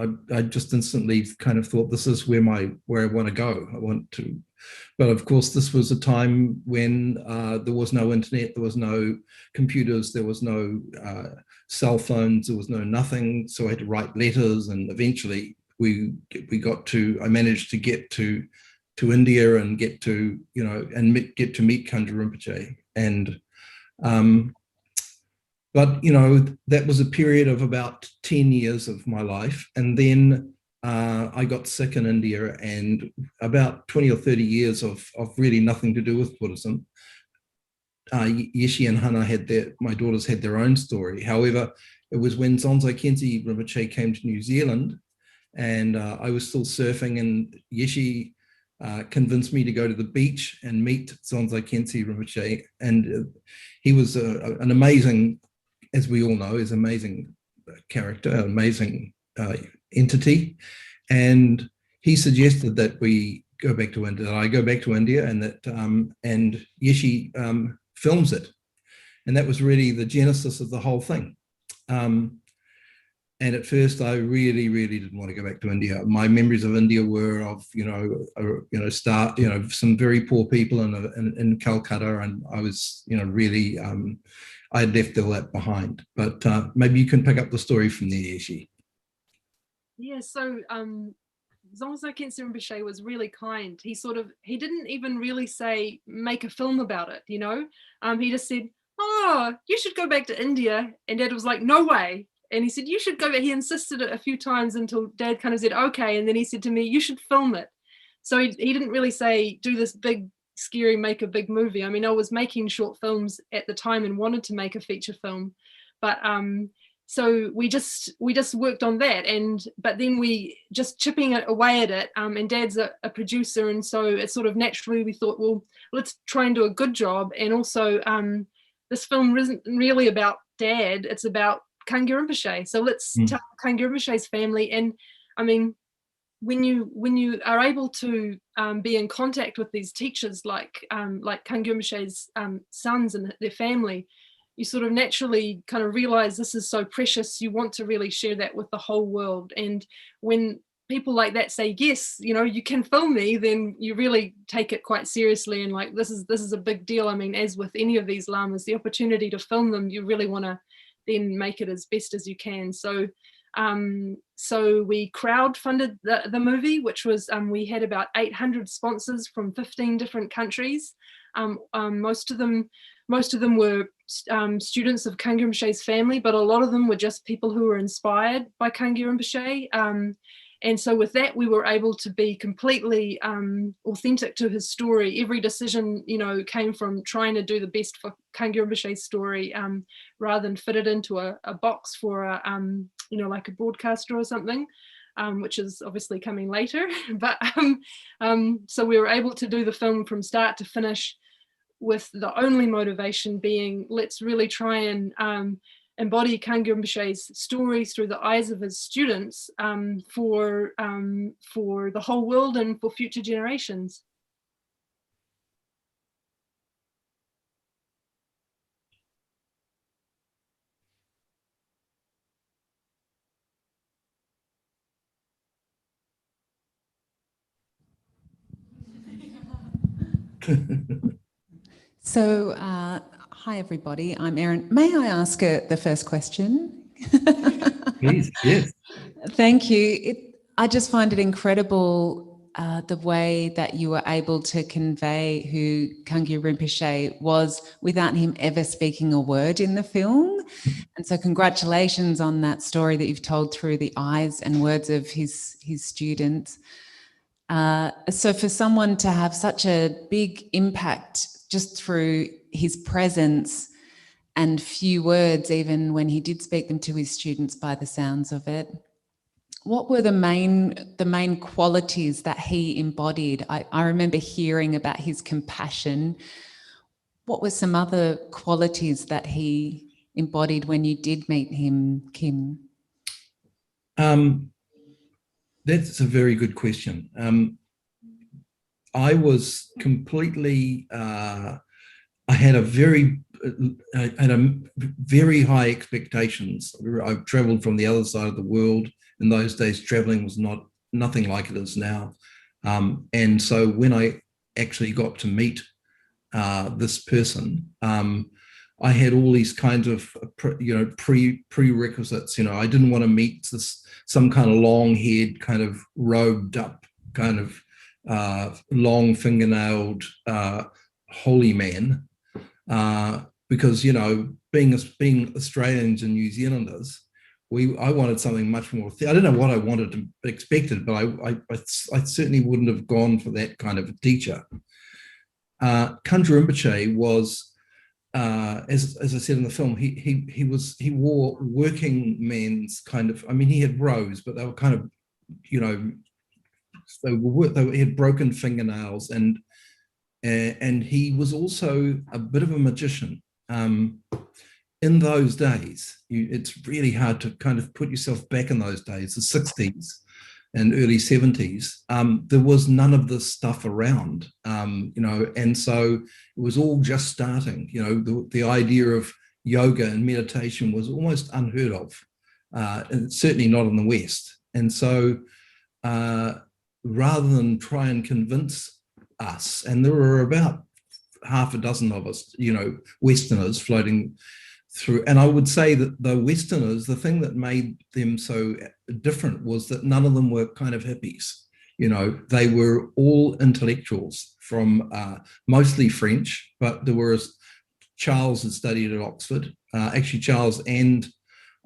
I just instantly kind of thought, this is where I want to go. I want to, but of course, this was a time when there was no internet, there was no computers, there was no cell phones, there was no nothing. So I had to write letters, and eventually I managed to get to India and get to, get to meet Kangyur Rinpoche. And but, that was a period of about 10 years of my life. And then I got sick in India, and about 20 or 30 years of really nothing to do with Buddhism. Yeshe and Hana my daughters had their own story. However, it was when Zonzai Khyentse Rinpoche came to New Zealand, and I was still surfing, and Yeshe convinced me to go to the beach and meet Zonzai Khyentse Rinpoche. And he was an amazing, as we all know, is amazing character, an amazing entity. And he suggested that we go back to India, that I go back to India, and that and Yeshe films it. And that was really the genesis of the whole thing. And at first, I really, really didn't want to go back to India. My memories of India were of, some very poor people in Calcutta, and I was, really, I had left all that behind. But maybe you can pick up the story from there, Yeshe. Yeah, so Zonzai Khyentse Rinpoche was really kind. He didn't even really say, make a film about it, He just said, oh, you should go back to India. And Dad was like, no way. And he said, you should go back. He insisted it a few times until Dad kind of said, okay. And then he said to me, you should film it. So he didn't really say, do this big, scary, make a big movie. I mean, I was making short films at the time and wanted to make a feature film. But so we just worked on that. But then we just chipping away at it. And Dad's a producer. And so it's sort of naturally we thought, well, let's try and do a good job. And also this film isn't really about Dad. It's about Kangyur Rinpoche. So let's tell Kangyur Rinpoche's family. And I mean, when you are able to be in contact with these teachers like Kangyur Rinpoche's sons and their family, you sort of naturally kind of realize this is so precious. You want to really share that with the whole world. And when people like that say, yes, you can film me, then you really take it quite seriously. And like, this is a big deal. I mean, as with any of these lamas, the opportunity to film them, you really want to then make it as best as you can. So we crowdfunded the movie, which was, we had about 800 sponsors from 15 different countries. Most of them were students of Kangyur Rinpoche's family, but a lot of them were just people who were inspired by Kangyur Rinpoche. And so with that, we were able to be completely authentic to his story. Every decision, came from trying to do the best for Kangyur Rinpoche's story, rather than fit it into a box for like a broadcaster or something, which is obviously coming later. But so we were able to do the film from start to finish with the only motivation being, let's really try and embody Kangyur Rinpoche's stories through the eyes of his students for the whole world and for future generations. So, hi everybody, I'm Erin. May I ask the first question? Please, yes. Thank you. I just find it incredible the way that you were able to convey who Kangyur Rinpoche was without him ever speaking a word in the film. And so congratulations on that story that you've told through the eyes and words of his students. So for someone to have such a big impact just through his presence and few words, even when he did speak them to his students by the sounds of it, what were the main qualities that he embodied? I remember hearing about his compassion. What were some other qualities that he embodied when you did meet him, Kim? That's a very good question. I was completely, I had very high expectations. I've traveled from the other side of the world in those days, traveling was nothing like it is now. And so when I actually got to meet this person, I had all these kinds of prerequisites. I didn't want to meet some kind of long-haired, kind of robed up, kind of long fingernailed holy man, because being Australians and New Zealanders, I wanted something much more. I don't know what I wanted to expected, but I certainly wouldn't have gone for that kind of a teacher. Kangyur Rinpoche was, as I said in the film, he wore working man's kind of. I mean, he had rows, but they were kind of, he had broken fingernails, and he was also a bit of a magician. In those days, it's really hard to kind of put yourself back in those days, the 60s and early 70s. There was none of this stuff around, and so it was all just starting. The idea of yoga and meditation was almost unheard of, and certainly not in the West. And so rather than try and convince us, and there were about half a dozen of us, Westerners floating through, and I would say that the Westerners, the thing that made them so different was that none of them were kind of hippies. They were all intellectuals from mostly French, but there was Charles had studied at Oxford. Actually, Charles and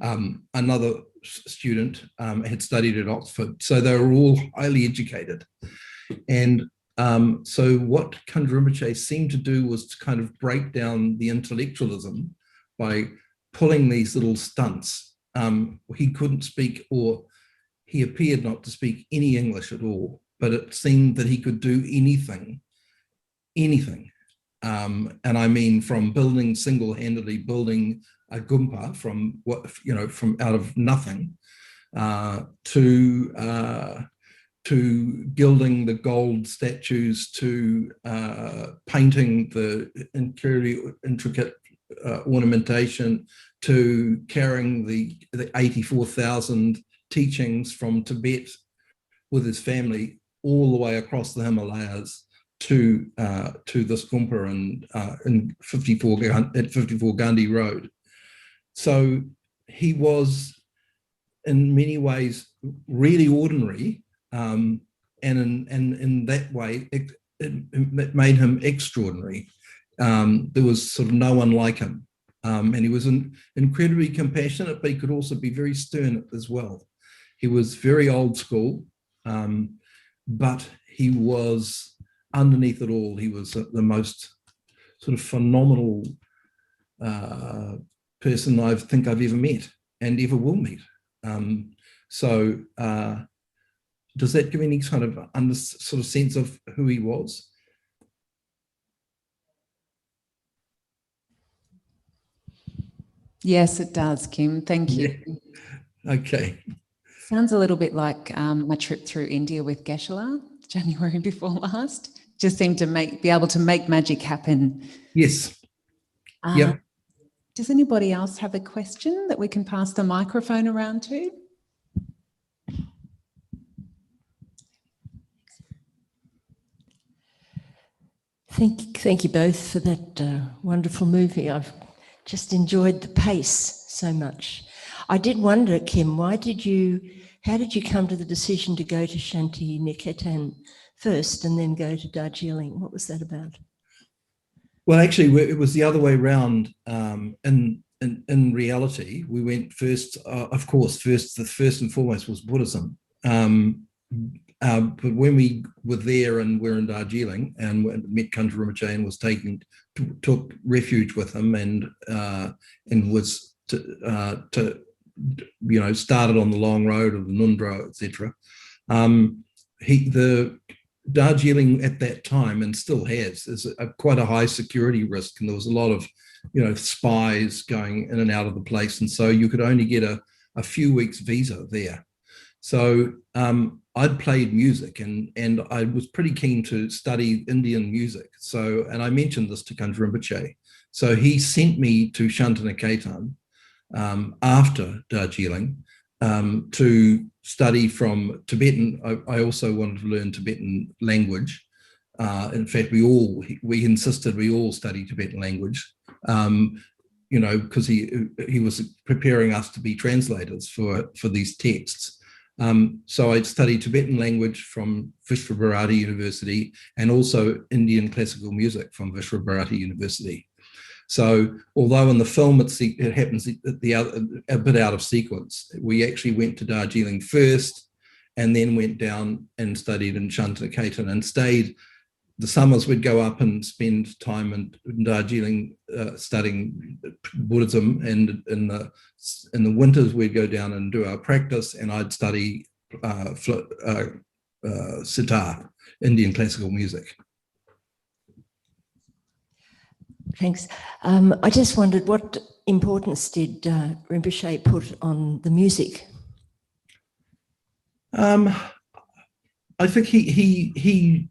another student had studied at Oxford, so they were all highly educated. And so what Kangyur Rinpoche seemed to do was to kind of break down the intellectualism by pulling these little stunts. He couldn't speak, or he appeared not to speak any English at all, but it seemed that he could do anything. And I mean, from single-handedly building a gumpa from out of nothing, to gilding the gold statues, to painting the incredibly intricate ornamentation, to carrying the 84,000 teachings from Tibet with his family all the way across the Himalayas to this gumpa in 54 Gandhi Road. So he was in many ways really ordinary, and in that way it made him extraordinary. There was sort of no one like him, and he was incredibly compassionate, but he could also be very stern as well. He was very old school, but he was, underneath it all, he was the most sort of phenomenal person I think I've ever met and ever will meet. Does that give any kind of sort of sense of who he was? Yes, it does, Kim. Thank you. Yeah. Okay. Sounds a little bit like my trip through India with Geshe-la, January before last. Just seemed to be able to make magic happen. Yes. Yep. Does anybody else have a question that we can pass the microphone around to? Thank you both for that wonderful movie. I've just enjoyed the pace so much. I did wonder, Kim, how did you come to the decision to go to Shanti Niketan first and then go to Darjeeling? What was that about? Well, actually, it was the other way around. In reality, we went first. Of course, the first and foremost was Buddhism. But when we were there and we're in Darjeeling and met Kangyur Rinpoche and took refuge with him and was started on the long road of the Nundro, etc. The Darjeeling at that time, and still is quite a high security risk, and there was a lot of spies going in and out of the place, and so you could only get a few weeks visa there. So I'd played music and I was pretty keen to study Indian music. So, and I mentioned this to Kangyur Rinpoche. So he sent me to Shanti Niketan after Darjeeling to study from Tibetan. I also wanted to learn Tibetan language. In fact, we insisted we all study Tibetan language, because he was preparing us to be translators for these texts. So I studied Tibetan language from Visva University, and also Indian classical music from Visva University. So although in the film it happens a bit out of sequence, we actually went to Darjeeling first and then went down and studied in Shantiniketan and stayed. The summers we'd go up and spend time in Darjeeling studying Buddhism, and in the winters we'd go down and do our practice, and I'd study sitar, Indian classical music. Thanks. I just wondered, what importance did Rinpoche put on the music? I think he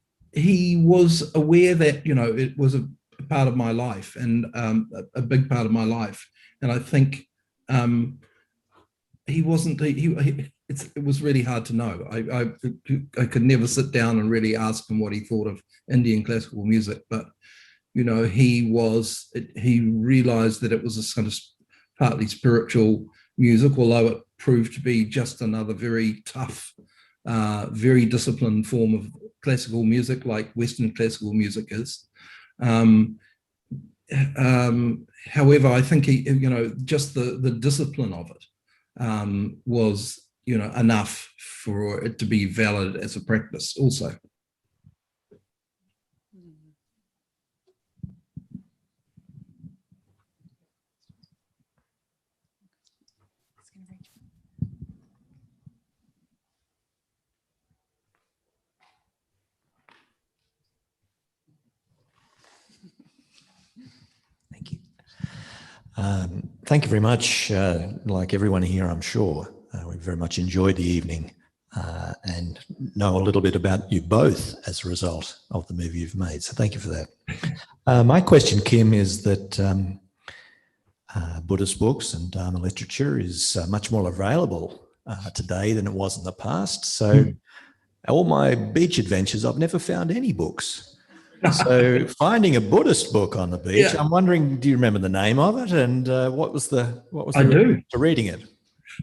was aware that, it was a part of my life, and a big part of my life. And I think he wasn't. It was really hard to know. I could never sit down and really ask him what he thought of Indian classical music, but he realized that it was a sort of partly spiritual music, although it proved to be just another very tough, very disciplined form of classical music, like Western classical music is. However, I think just the discipline of it was, enough for it to be valid as a practice also. Thank you very much. Like everyone here, I'm sure, we very much enjoyed the evening and know a little bit about you both as a result of the movie you've made. So thank you for that. My question, Kim, is that Buddhist books and Dharma literature is much more available today than it was in the past. So all my beach adventures, I've never found any books. So finding a Buddhist book on the beach, I'm wondering, do you remember the name of it, and what was the reason for reading it?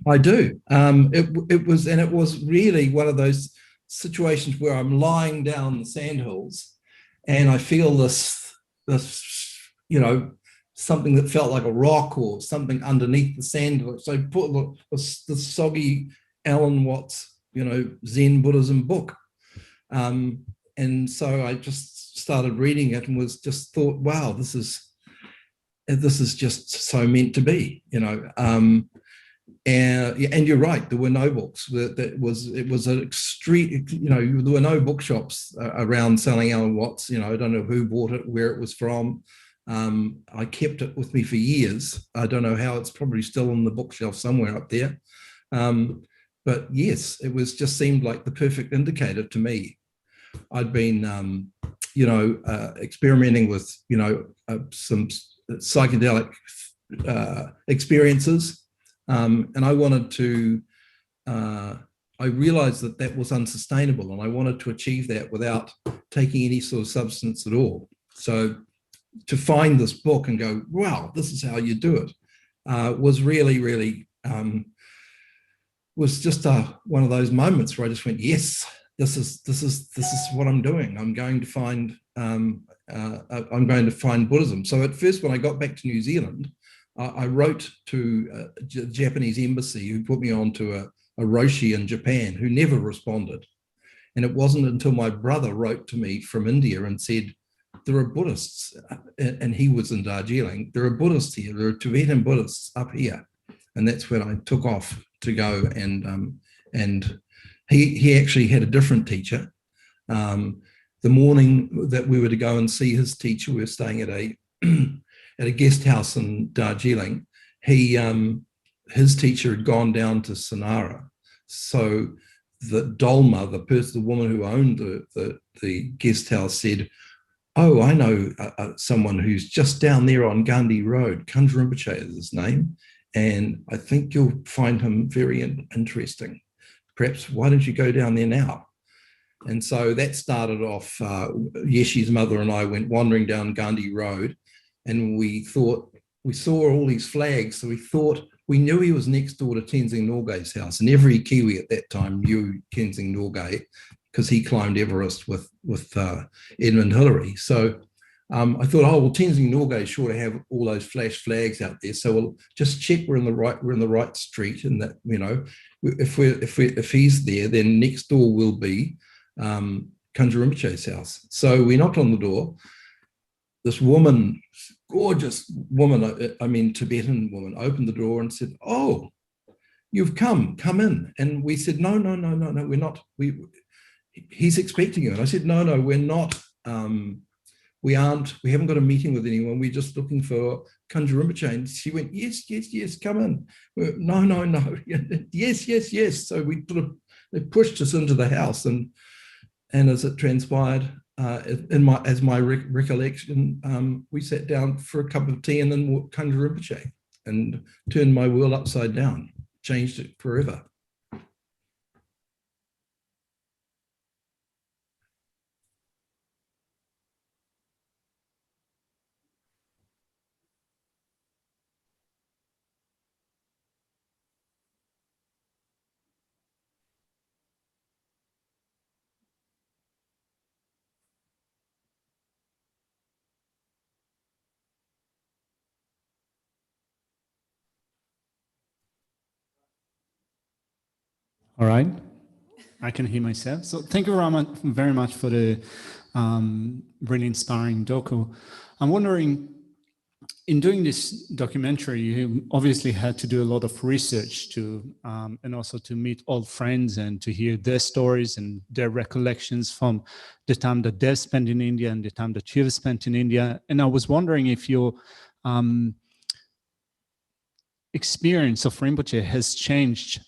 I do. It was really one of those situations where I'm lying down the sandhills and I feel this something that felt like a rock or something underneath the sand. So I put the soggy Alan Watts, Zen Buddhism book. And so I just started reading it and thought, wow, this is just so meant to be, and you're right, there were no books. It was an extreme, there were no bookshops around selling Alan Watts. I don't know who bought it, where it was from. I kept it with me for years. I don't know how, it's probably still on the bookshelf somewhere up there. But yes, it just seemed like the perfect indicator to me. I'd been, experimenting with, some psychedelic experiences. And I wanted to, I realized that was unsustainable, and I wanted to achieve that without taking any sort of substance at all. So to find this book and go, wow, this is how you do it, was really, really, was just one of those moments where I just went, yes, this is what I'm doing. I'm going to find Buddhism. So at first, when I got back to New Zealand, I wrote to a Japanese embassy, who put me on to a Roshi in Japan, who never responded. And it wasn't until my brother wrote to me from India and said, there are Buddhists, and he was in Darjeeling, there are Buddhists here, there are Tibetan Buddhists up here. And that's when I took off to go, and he actually had a different teacher. The morning that we were to go and see his teacher, we were staying at a guest house in Darjeeling. His teacher had gone down to Sonara. So the Dolma, the woman who owned the guest house, said, oh, I know someone who's just down there on Gandhi Road. Kangyur Rinpoche is his name. and I think you'll find him very interesting. Perhaps why don't you go down there now? And so that started off, Yeshe's mother and I went wandering down Gandhi Road, and we saw all these flags. So we knew he was next door to Tenzing Norgay's house, and every Kiwi at that time knew Tenzing Norgay because he climbed Everest with Edmund Hillary. So I thought, oh well, Tenzing Norgay is sure to have all those flash flags out there, so we'll just check we're in the right street, and that, you know, if he's there, then next door will be Kangyur Rinpoche's house. So we knocked on the door. This woman, gorgeous woman, I mean Tibetan woman, opened the door and said, "Oh, you've come in." And we said, "No, we're not. He's expecting you." And I said, "No, we're not. We haven't got a meeting with anyone. We're just looking for Kangyur Rinpoche." And she went, yes, come in. No. Yes. So they pushed us into the house, and as it transpired, as my recollection, we sat down for a cup of tea and then walked Kangyur Rinpoche and turned my world upside down, changed it forever. All right, I can hear myself. So thank you very much for the really inspiring docu. I'm wondering, in doing this documentary, you obviously had to do a lot of research to, and also to meet old friends and to hear their stories and their recollections from the time that they've spent in India and the time that you've spent in India. And I was wondering if your experience of Rinpoche has changed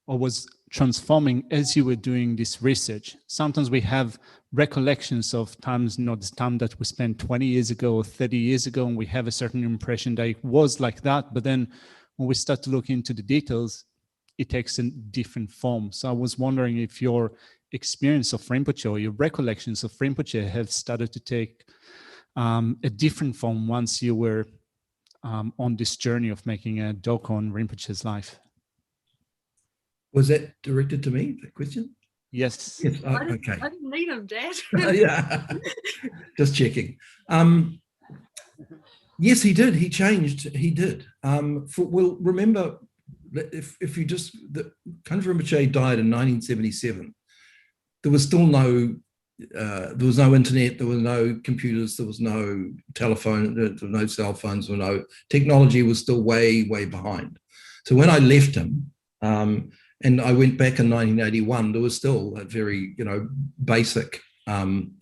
or was transforming as you were doing this research. Sometimes we have recollections of times, the time that we spent 20 years ago or 30 years ago, and we have a certain impression that it was like that. But then when we start to look into the details, it takes a different form. So I was wondering if your experience of Rinpoche or your recollections of Rinpoche have started to take a different form once you were on this journey of making a doc on Rinpoche's life. Was that directed to me, the question? Yes. Yes. Okay. I didn't need him, Dad. Yeah, just checking. Yes, he did. He changed. He did. Well, remember, if you just, Kangyur Rinpoche died in 1977. There was still no internet, there were no computers, there was no telephone, there were no cell phones, there were no technology, was still way behind. So when I left him, and I went back in 1981, there was still a very, basic, and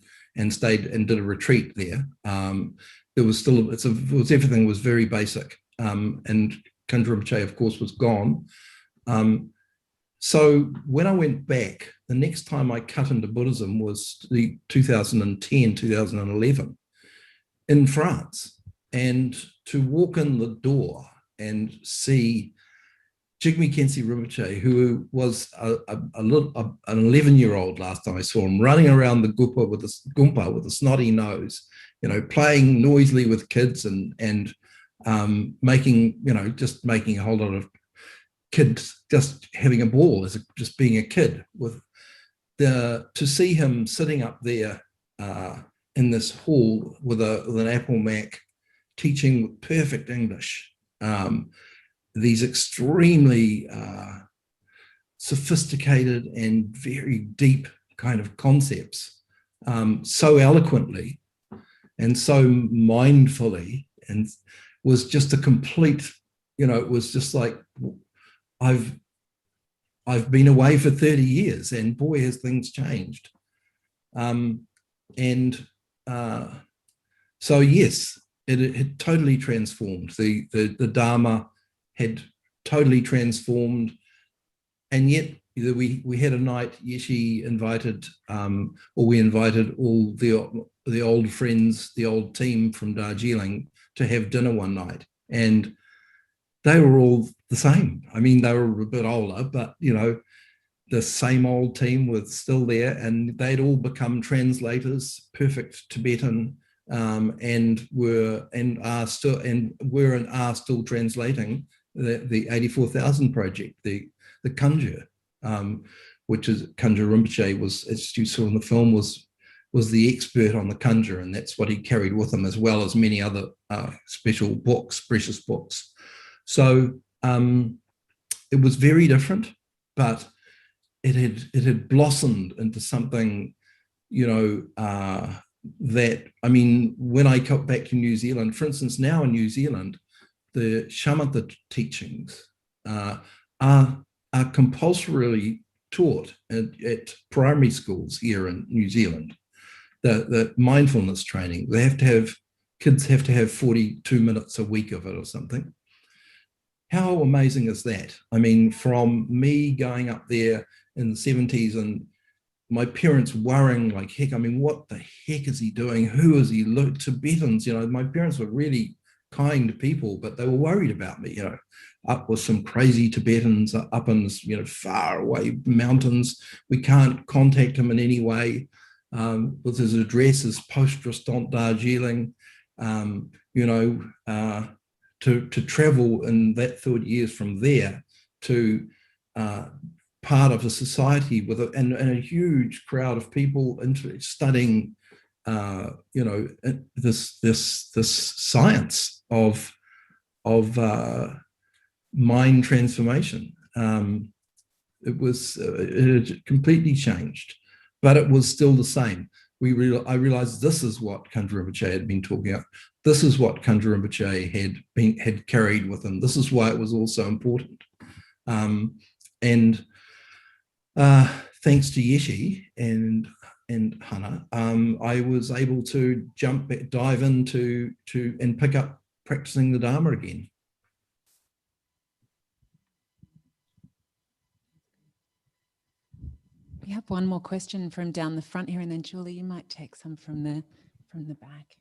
stayed and did a retreat there. There was still, everything was very basic. And Kangyur Rinpoche, of course, was gone. So when I went back, the next time I cut into Buddhism was the 2010, 2011 in France. And to walk in the door and see Jigme Khyentse Rinpoche, who was an 11-year-old last time I saw him, running around the Gumpa with a snotty nose, playing noisily with kids and making, just making a whole lot of kids just having a ball as just being a kid. To see him sitting up there in this hall with an Apple Mac, teaching with perfect English, these extremely sophisticated and very deep kind of concepts, so eloquently and so mindfully, and was just a complete, it was just like, I've been away for 30 years and boy, has things changed. So yes, it had totally transformed. The Dharma had totally transformed. And yet we had a night, Yeshe invited, we invited all the old friends, the old team from Darjeeling to have dinner one night. And they were all the same. I mean, they were a bit older, but the same old team was still there, and they'd all become translators, perfect Tibetan, and were and are still translating the 84,000 project, the Kangyur, which is Kangyur Rinpoche was, as you saw in the film, was the expert on the Kangyur, and that's what he carried with him, as well as many other special books, precious books. So it was very different, but it had blossomed into something, that, I mean, when I got back to New Zealand, for instance, now in New Zealand, the shamatha teachings are compulsorily taught at primary schools here in New Zealand. The mindfulness training, kids have to have 42 minutes a week of it or something. How amazing is that? I mean, from me going up there in the 70s and my parents worrying like heck, I mean, what the heck is he doing? Who is he? Look, Tibetans, my parents were really kind people, but they were worried about me, up with some crazy Tibetans up in this, far away mountains. We can't contact him in any way. With his address is Post Restant Darjeeling, to travel in that 30 years from there to part of a society with and a huge crowd of people studying, this science of mind transformation. It had completely changed, but it was still the same. I realized this is what Kangyur Rinpoche had been talking about. This is what Kangyur Rinpoche had carried with him. This is why it was all so important. And thanks to Yeshe and Hannah, I was able to dive into and pick up practicing the Dharma again. We have one more question from down the front here, and then Julie, you might take some from the back.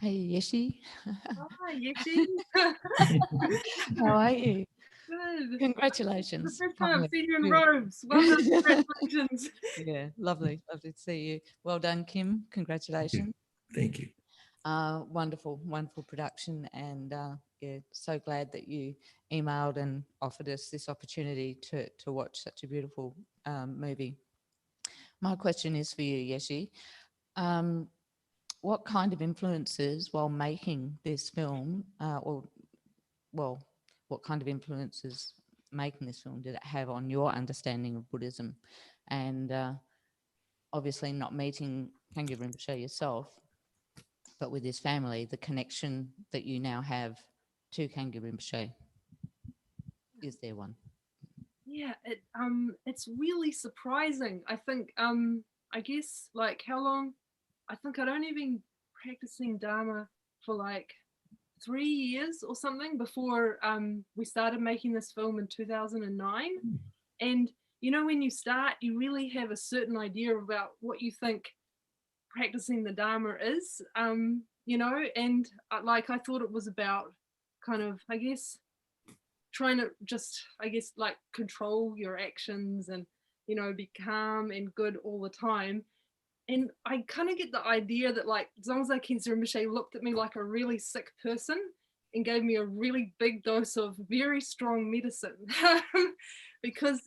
Hey, Yeshe. Hi, Yeshe. How are you? Good. Congratulations. The first time I've seen you in robes. Well done, congratulations. Yeah, lovely to see you. Well done, Kim. Congratulations. Thank you. Wonderful production, and yeah, so glad that you emailed and offered us this opportunity to watch such a beautiful movie. My question is for you, Yeshe. What kind of influences while making this film, what kind of influences making this film did it have on your understanding of Buddhism? And obviously not meeting Kangyur Rinpoche yourself, but with his family, the connection that you now have to Kangyur Rinpoche, is there one? Yeah, it's really surprising. I think, I guess, like, how long? I think I'd only been practicing Dharma for like 3 years or something before we started making this film in 2009. And when you start, you really have a certain idea about what you think practicing the Dharma is, and like, I thought it was about kind of, I guess, trying to just, I guess, like, control your actions and, be calm and good all the time. And I kind of get the idea that, like, Zongzai Khyentse Rinpoche looked at me like a really sick person and gave me a really big dose of very strong medicine because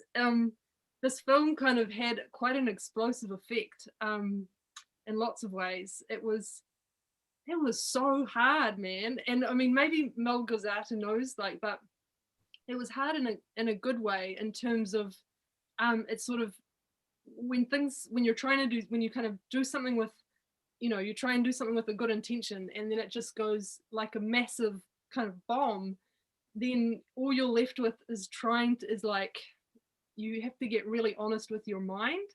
this film kind of had quite an explosive effect in lots of ways. It was so hard, man. And I mean, maybe Mel Gazata knows, like, but it was hard in a good way, in terms of it's sort of when you kind of do something with, you try and do something with a good intention, and then it just goes like a massive kind of bomb, then all you're left with is like, you have to get really honest with your mind,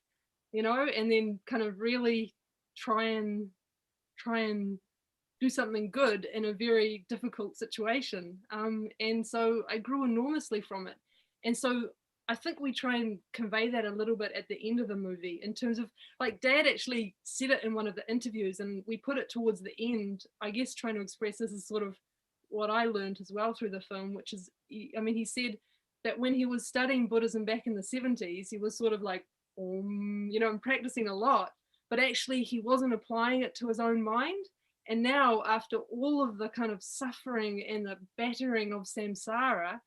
and then kind of really try and do something good in a very difficult situation. And so I grew enormously from it. And so I think we try and convey that a little bit at the end of the movie, in terms of, like, Dad actually said it in one of the interviews, and we put it towards the end, I guess, trying to express this is sort of what I learned as well through the film, which is, I mean, he said that when he was studying Buddhism back in the 70s, he was sort of like, you know, and practicing a lot, but actually he wasn't applying it to his own mind. And now, after all of the kind of suffering and the battering of samsara,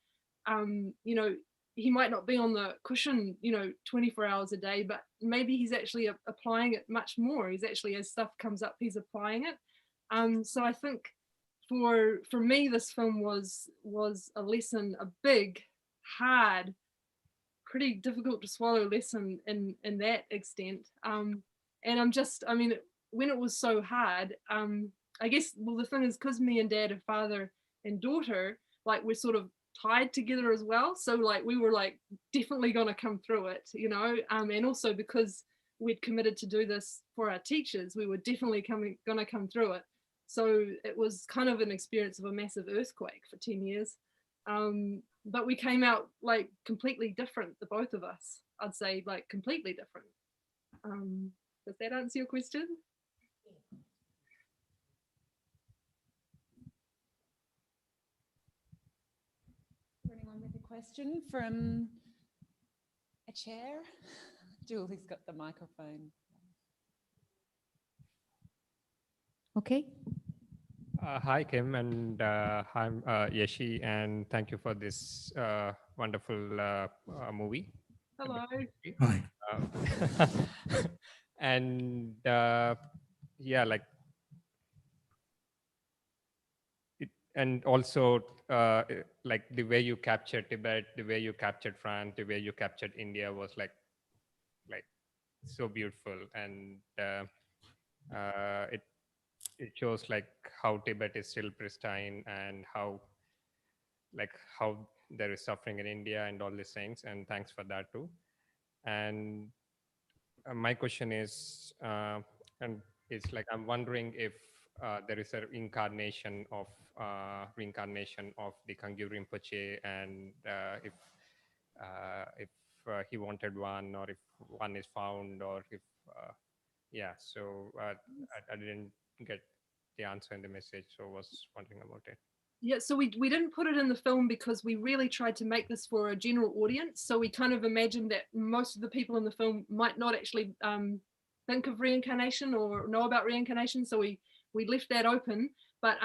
you know, he might not be on the cushion, you know, 24 hours a day, but maybe he's actually applying it much more. He's actually, as stuff comes up, he's applying it. So I think for me, this film was a lesson, a big, hard, pretty difficult to swallow lesson in that extent. And I mean, when it was so hard, I guess, well, the thing is, because me and Dad are father and daughter, like, we're sort of tied together as well. So, like, we were like definitely gonna come through it, you know, and also because we'd committed to do this for our teachers, we were definitely gonna come through it. So it was kind of an experience of a massive earthquake for 10 years. But we came out like completely different, the both of us. I'd say, like, completely different. Does that answer your question? Anyone with a question from a chair? Julie's got the microphone. Okay. Hi, Kim, and I'm Yeshe, and thank you for this wonderful movie. Hello. Hi. And yeah, like, and also like the way you captured Tibet, the way you captured France, the way you captured India was like so beautiful, and it shows like how Tibet is still pristine, and how there is suffering in India and all these things, and thanks for that too. And my question is, and it's like, I'm wondering if there is a reincarnation of the Kangyur Rinpoche, and if he wanted one, or if one is found, or if yeah. So I didn't get the answer in the message, so I was wondering about it. Yeah, so we didn't put it in the film because we really tried to make this for a general audience. So we kind of imagined that most of the people in the film might not actually think of reincarnation or know about reincarnation. So we left that open. But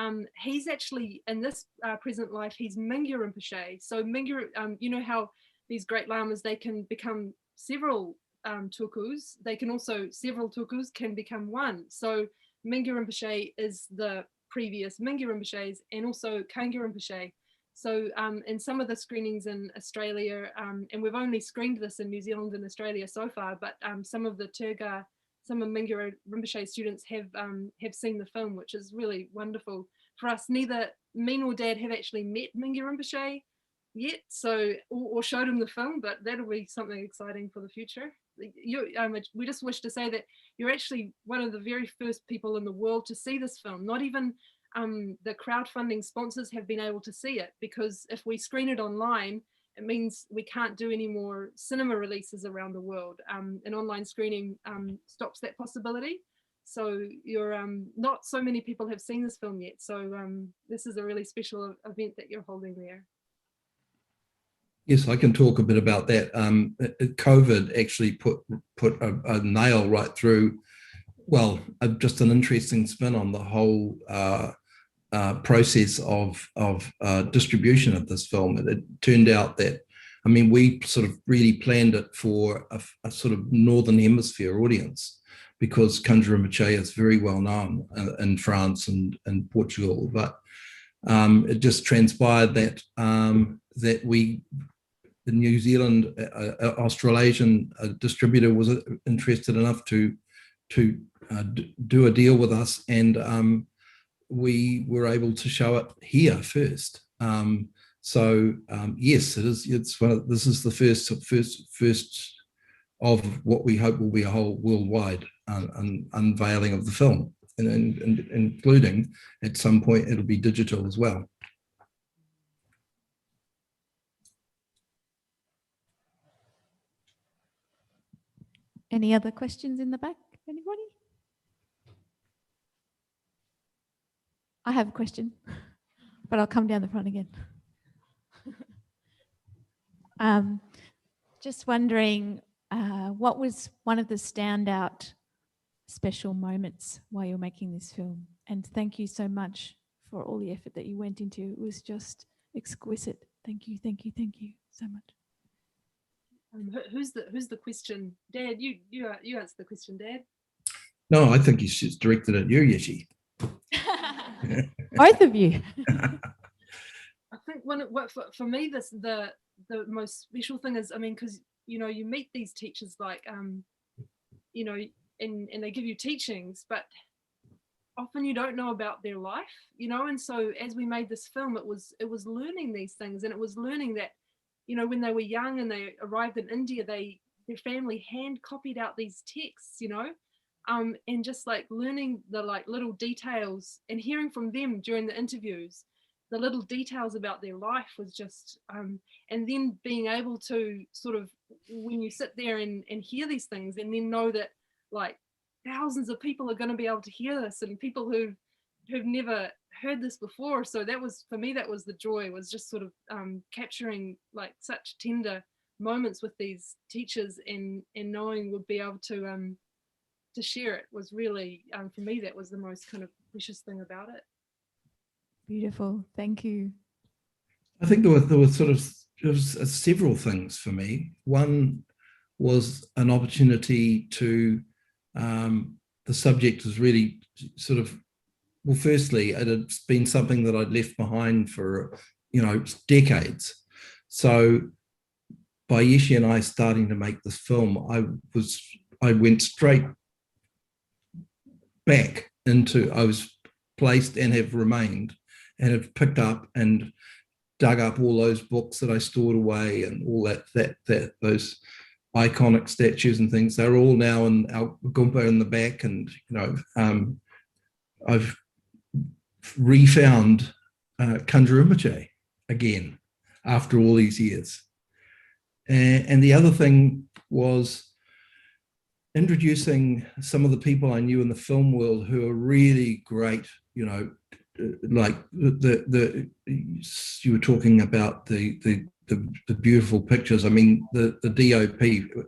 he's actually, in this present life, he's Kangyur Rinpoche. So Kangyur, you know how these great lamas, they can become several tukus. They can also, several tukus can become one. So Kangyur Rinpoche is the previous Kangyur Rinpoches, and also Kangyur Rinpoche. So in some of the screenings in Australia, and we've only screened this in New Zealand and Australia so far, but some of the Turga, some of Kangyur Rinpoche students have seen the film, which is really wonderful for us. Neither me nor Dad have actually met Kangyur Rinpoche yet, so or showed him the film, but that'll be something exciting for the future. We just wish to say that you're actually one of the very first people in the world to see this film. Not even the crowdfunding sponsors have been able to see it, because if we screen it online, it means we can't do any more cinema releases around the world. An online screening stops that possibility. So you're not so many people have seen this film yet. So this is a really special event that you're holding there. Yes, I can talk a bit about that. COVID actually put a nail right through, well, just an interesting spin on the whole process of distribution of this film. It turned out that, I mean, we sort of really planned it for a sort of Northern Hemisphere audience, because Kangyur Rinpoche is very well known in France and Portugal. But it just transpired that the New Zealand Australasian distributor was interested enough to do a deal with us, and we were able to show it here first. So yes, it is. This is the first of what we hope will be a whole worldwide unveiling of the film, and including at some point it'll be digital as well. Any other questions in the back? Anybody? I have a question, but I'll come down the front again. Just wondering, what was one of the standout special moments while you're making this film? And thank you so much for all the effort that you went into. It was just exquisite. Thank you, thank you, thank you so much. Who's the question? Dad, you answer the question, Dad. No, I think he's just directed at you, Yeshe. Both of you. I think for me, the most special thing is, I mean, because you meet these teachers like and they give you teachings, but often you don't know about their life, and so as we made this film, it was learning these things, and it was learning that when they were young and they arrived in India, their family hand copied out these texts, and just like learning the like little details and hearing from them during the interviews, the little details about their life was just, and then being able to sort of, when you sit there and hear these things and then know that like thousands of people are going to be able to hear this, and people who've never heard this before. So that was, for me, that was the joy, was just sort of capturing like such tender moments with these teachers and knowing we'd be able to share it was really, for me, that was the most kind of precious thing about it. Beautiful, thank you. I think there were sort of several things for me. One was an opportunity to, the subject was really sort of, well, firstly, it had been something that I'd left behind for, decades. So by Yeshe and I starting to make this film, I went straight back into, I was placed and have remained and have picked up and dug up all those books that I stored away and all those iconic statues and things. They're all now in our Gumpa in the back, and I've refound Kangyur Rinpoche again after all these years. And the other thing was introducing some of the people I knew in the film world who are really great, like you were talking about the beautiful pictures. I mean, the DOP,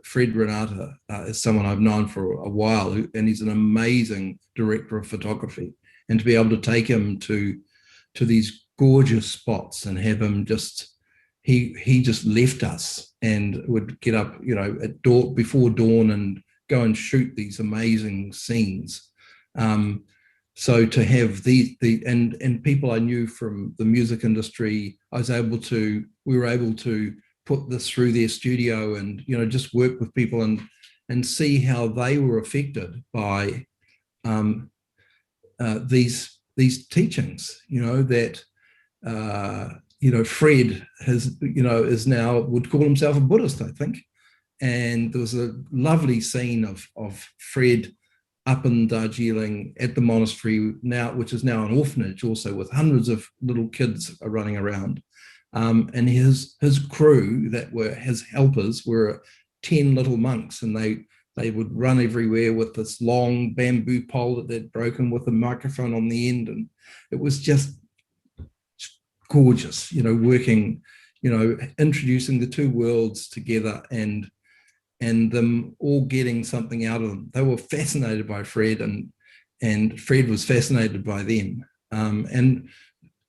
Fred Renata, is someone I've known for a while, and he's an amazing director of photography. And to be able to take him to these gorgeous spots and have him he just left us and would get up, at dawn, before dawn, and go and shoot these amazing scenes. So to have and people I knew from the music industry, we were able to put this through their studio and, just work with people and see how they were affected by these teachings, that, Fred is now, would call himself a Buddhist, I think. And there was a lovely scene of Fred up in Darjeeling at the monastery now, which is now an orphanage also, with hundreds of little kids running around. And his crew, that were his helpers, were 10 little monks, and they would run everywhere with this long bamboo pole that they'd broken with a microphone on the end. And it was just gorgeous, working, introducing the two worlds together and them all getting something out of them. They were fascinated by Fred, and Fred was fascinated by them. And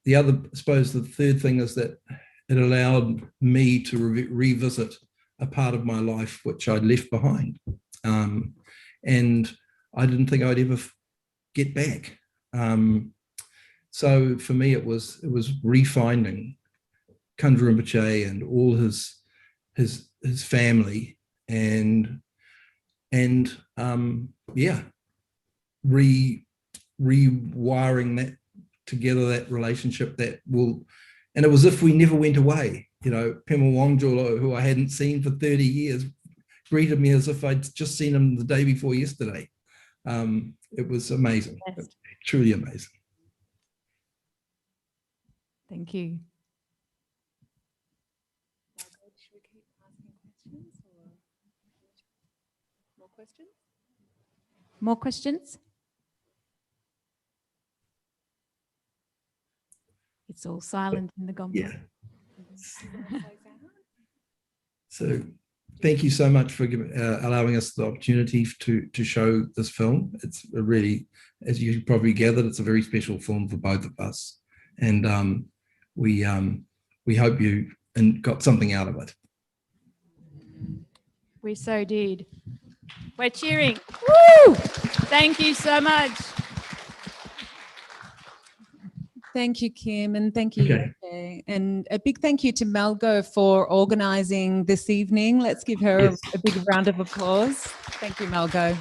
the third thing is that it allowed me to revisit a part of my life which I'd left behind. And I didn't think I'd ever get back. So for me, it was refinding Kangyur Rinpoche and all his family, and rewiring that together, that relationship and it was as if we never went away. Pema Wangjola, who I hadn't seen for 30 years, greeted me as if I'd just seen him the day before yesterday. It was amazing, truly amazing. Thank you. questions? More questions? It's all silent in the Gompa. Yeah. So thank you so much for allowing us the opportunity to show this film. It's a really, as you probably gathered, it's a very special film for both of us. And we hope you got something out of it. We so did. We're cheering. Woo! Thank you so much. Thank you, Kim, and thank you, Yeshe. And a big thank you to Malgo for organising this evening. Let's give her a big round of applause. Thank you, Malgo.